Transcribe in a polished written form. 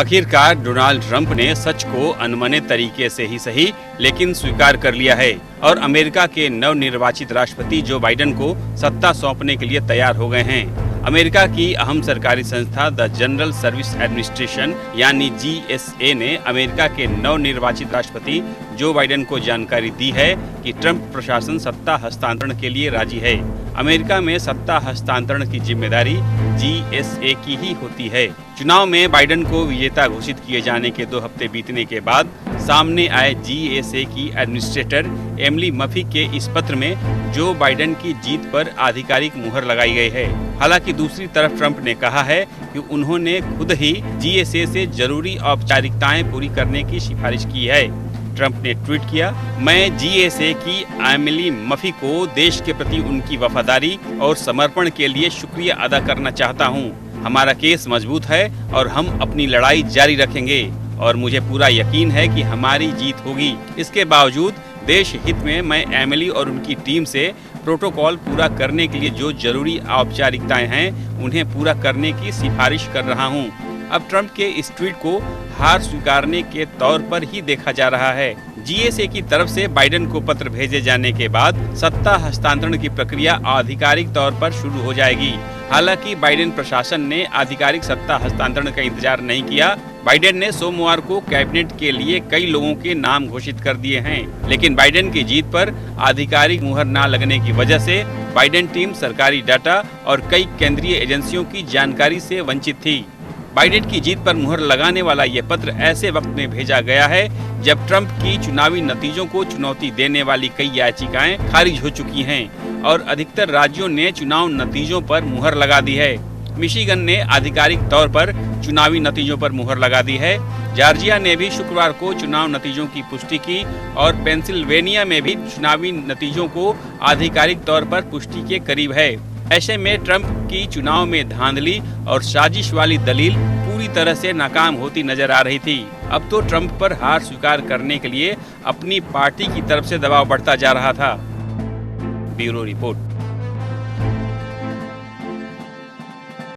आखिरकार Donald Trump ने सच को अनमने तरीके से ही सही लेकिन स्वीकार कर लिया है और अमेरिका के नवनिर्वाचित राष्ट्रपति जो बाइडेन को सत्ता सौंपने के लिए तैयार हो गए हैं। अमेरिका की अहम सरकारी संस्था द जनरल सर्विस एडमिनिस्ट्रेशन यानी GSA ने अमेरिका के नवनिर्वाचित राष्ट्रपति जो बाइडेन को जानकारी दी है कि ट्रंप प्रशासन सत्ता हस्तांतरण के लिए राजी है। अमेरिका में सत्ता हस्तांतरण की जिम्मेदारी GSA की ही होती है। चुनाव में बाइडेन को विजेता घोषित किए जाने के 2 हफ्ते बीतने के बाद सामने आए GSA की एडमिनिस्ट्रेटर एमिली मफी के इस पत्र में जो बाइडेन की जीत पर आधिकारिक मुहर लगाई गई है। हालांकि दूसरी तरफ ट्रंप ने कहा है कि उन्होंने खुद ही GSA से जरूरी औपचारिकताएं पूरी करने की सिफारिश की है। ट्रंप ने ट्वीट किया, मैं GSA की एमिली मफी को देश के प्रति उनकी वफादारी और समर्पण के लिए शुक्रिया अदा करना चाहता हूं। हमारा केस मजबूत है और हम अपनी लड़ाई जारी रखेंगे और मुझे पूरा यकीन है कि हमारी जीत होगी। इसके बावजूद देश हित में मैं एमिली और उनकी टीम से प्रोटोकॉल पूरा करने के लिए जो जरूरी औपचारिकताएं हैं उन्हें पूरा करने की सिफारिश कर रहा हूं। अब ट्रंप के इस ट्वीट को हार स्वीकारने के तौर पर ही देखा जा रहा है। GSA की तरफ से बाइडेन को पत्र भेजे जाने के बाद सत्ता हस्तांतरण की प्रक्रिया आधिकारिक तौर पर शुरू हो जाएगी। हालांकि बाइडेन प्रशासन ने आधिकारिक सत्ता हस्तांतरण का इंतजार नहीं किया। बाइडेन ने सोमवार को कैबिनेट के लिए कई लोगों के नाम घोषित कर दिए हैं, लेकिन बाइडेन की जीत पर आधिकारिक मुहर न लगने की वजह से बाइडेन टीम सरकारी डाटा और कई केंद्रीय एजेंसियों की जानकारी से वंचित थी। बाइडेन की जीत पर मुहर लगाने वाला ये पत्र ऐसे वक्त में भेजा गया है जब ट्रंप की चुनावी नतीजों को चुनौती देने वाली कई याचिकाएं खारिज हो चुकी हैं और अधिकतर राज्यों ने चुनाव नतीजों पर मुहर लगा दी है। मिशिगन ने आधिकारिक तौर पर चुनावी नतीजों पर मुहर लगा दी है। जॉर्जिया ने भी शुक्रवार को चुनाव नतीजों की पुष्टि की और पेंसिल्वेनिया में भी चुनावी नतीजों को आधिकारिक तौर पर पुष्टि के करीब है। ऐसे में ट्रंप की चुनाव में धांधली और साजिश वाली दलील पूरी तरह से नाकाम होती नजर आ रही थी। अब तो ट्रंप पर हार स्वीकार करने के लिए अपनी पार्टी की तरफ से दबाव बढ़ता जा रहा था। Bureau report.